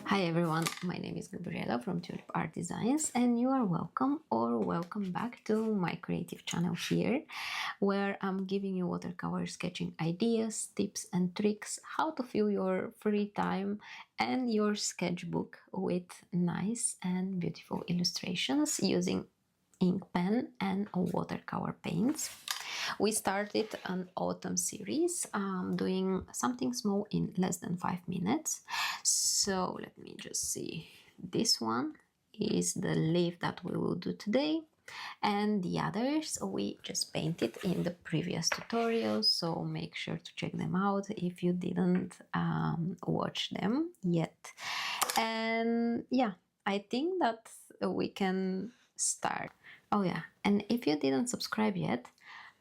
Hi everyone, my name is Gabriela from Tulip Art Designs and you are welcome back to my creative channel here, where I'm giving you watercolor sketching ideas, tips and tricks, how to fill your free time and your sketchbook with nice and beautiful illustrations using ink pen and watercolor paints. We started an autumn series doing something small in less than 5 minutes. So let me just see. This one is the leaf that we will do today, and the others we just painted in the previous tutorials, so make sure to check them out if you didn't watch them yet. And yeah, I think that we can start. Oh yeah, and if you didn't subscribe yet,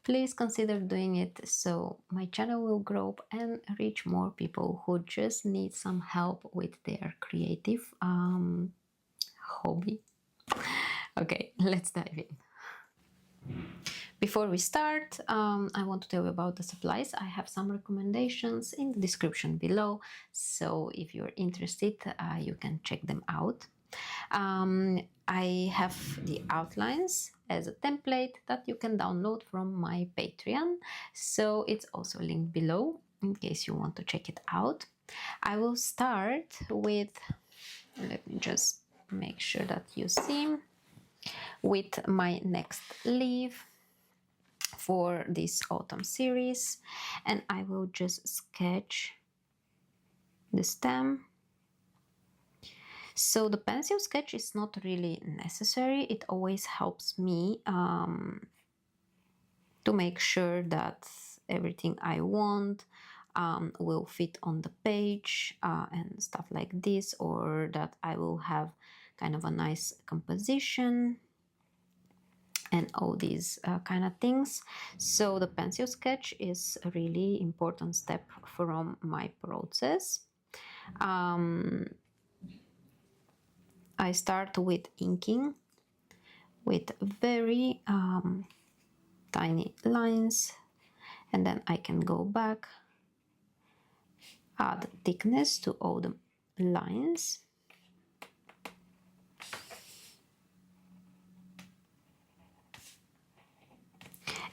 please consider doing it so my channel will grow and reach more people who just need some help with their creative hobby. Okay, let's dive in. Before we start, I want to tell you about the supplies. I have some recommendations in the description below, so if you're interested, you can check them out. I have the outlines as a template that you can download from my Patreon, so it's also linked below in case you want to check it out. I will start with, let me just make sure that you see, with my next leaf for this autumn series, and I will just sketch the stem. So the pencil sketch is not really necessary. It always helps me to make sure that everything I want will fit on the page and stuff like this, or that I will have kind of a nice composition and all these kind of things. So the pencil sketch is a really important step from my process. I start with inking with very tiny lines, and then I can go back, add thickness to all the lines.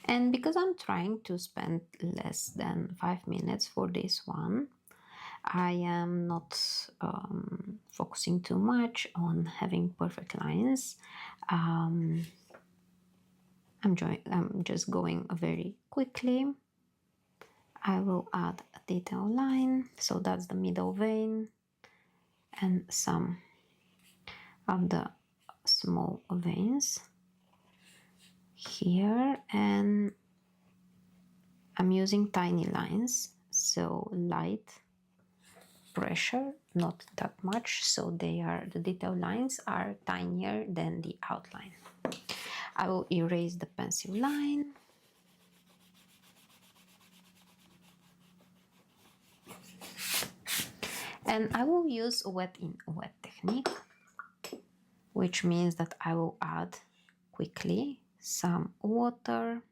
And because I'm trying to spend less than 5 minutes for this one, I am not focusing too much on having perfect lines. I'm just going very quickly. I will add a detail line, so that's the middle vein, and some of the small veins here, and I'm using tiny lines, so light pressure, not that much, so the detail lines are tinier than the outline. I will erase the pencil line. And I will use wet in wet technique, which means that I will add quickly some water.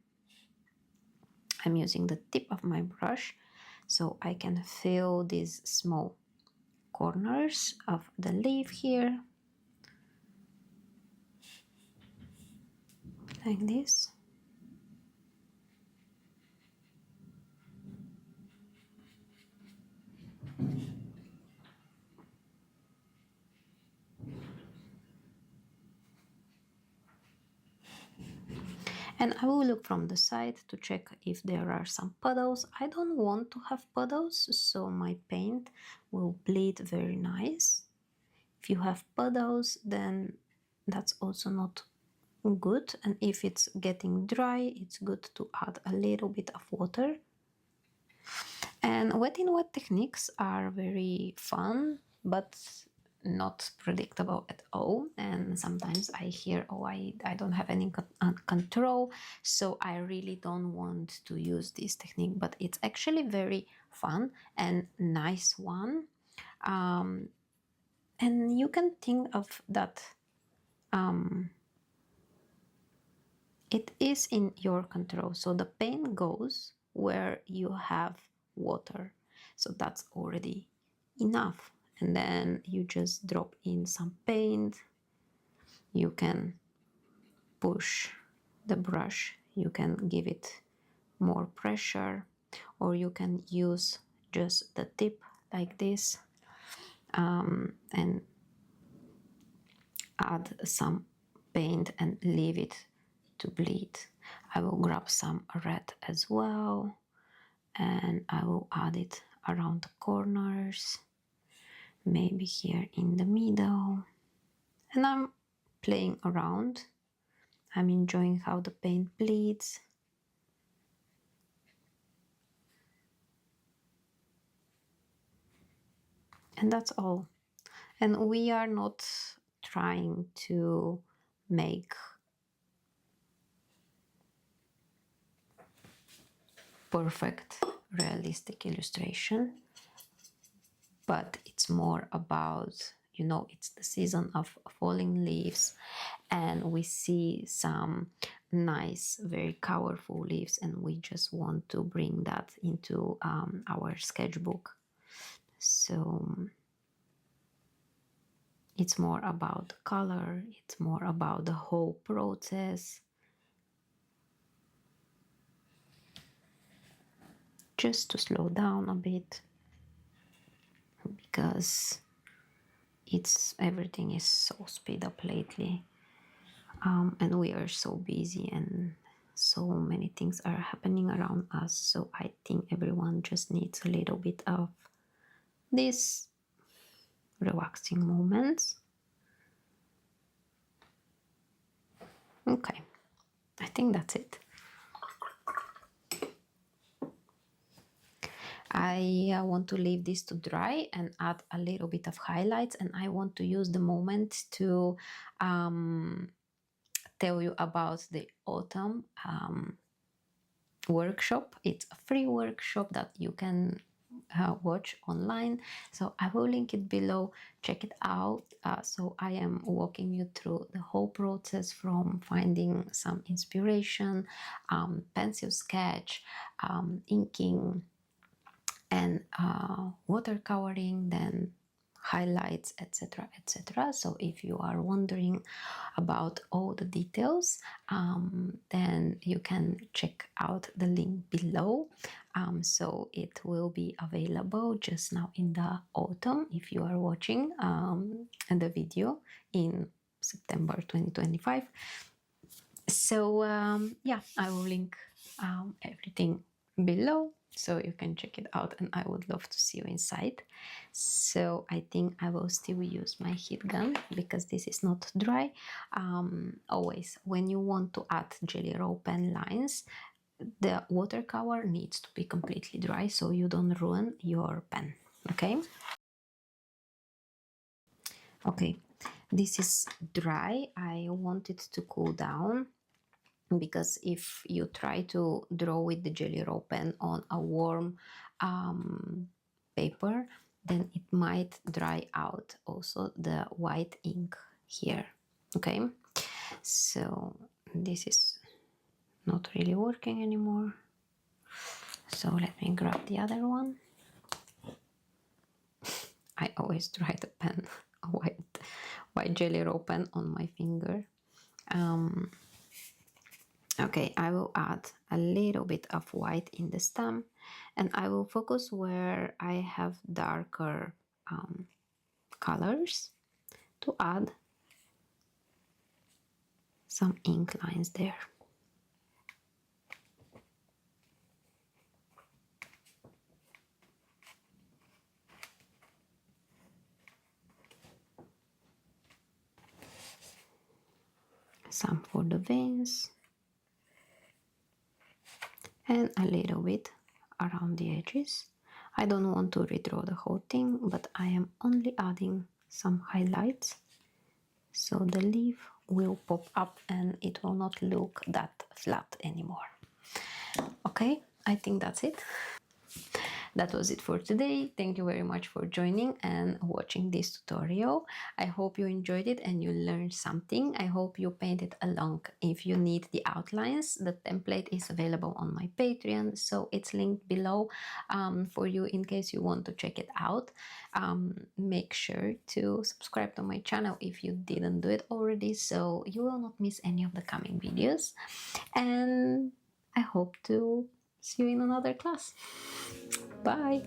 I'm using the tip of my brush so I can fill these small corners of the leaf here, like this. And I will look from the side to check if there are some puddles. I don't want to have puddles, so my paint will bleed very nice. If you have puddles, then that's also not good. And if it's getting dry, it's good to add a little bit of water. And wet in wet techniques are very fun, but not predictable at all. And sometimes I hear, oh, I don't have any control, so I really don't want to use this technique, but it's actually very fun and nice one. And you can think of that it is in your control. So the paint goes where you have water, so that's already enough. and then you just drop in some paint. You can push the brush, you can give it more pressure, or you can use just the tip like this, and add some paint and leave it to bleed. I will grab some red as well, and I will add it around the corners, maybe here in the middle. And I'm playing around. I'm enjoying how the paint bleeds. And that's all. And we are not trying to make perfect realistic illustration, but it's more about, you know, it's the season of falling leaves, and we see some nice, very colorful leaves, and we just want to bring that into our sketchbook. So it's more about the color, it's more about the whole process. Just to slow down a bit, because everything is so speed up lately, and we are so busy and so many things are happening around us. So I think everyone just needs a little bit of these relaxing moments. Okay, I think that's it. I want to leave this to dry and add a little bit of highlights, and I want to use the moment to tell you about the autumn workshop. It's a free workshop that you can watch online, so I will link it below. Check it out. So I am walking you through the whole process, from finding some inspiration, pencil sketch, inking, and watercoloring, then highlights, etc, etc. So if you are wondering about all the details, then you can check out the link below. So it will be available just now in the autumn if you are watching the video in September 2025. So yeah, I will link everything below, so you can check it out, and I would love to see you inside. So I think I will still use my heat gun because this is not dry. Always when you want to add Jelly Roll pen lines, the watercolor needs to be completely dry so you don't ruin your pen. Okay, okay, this is dry. I want it to cool down, because if you try to draw with the Jelly Roll pen on a warm paper, then it might dry out also the white ink here. Okay, so this is not really working anymore, so let me grab the other one. I always try the pen, a white Jelly Roll pen on my finger. Okay, I will add a little bit of white in the stem, and I will focus where I have darker colors to add some ink lines there. Some for the veins, and a little bit around the edges. I don't want to redraw the whole thing, but I am only adding some highlights, so the leaf will pop up and it will not look that flat anymore. Okay, I think that's it. That was it for today. Thank you very much for joining and watching this tutorial. I hope you enjoyed it and you learned something. I hope you painted along. If you need the outlines, the template is available on my Patreon, so it's linked below for you in case you want to check it out. Make sure to subscribe to my channel if you didn't do it already, so you will not miss any of the coming videos. And I hope to see you in another class. Bye!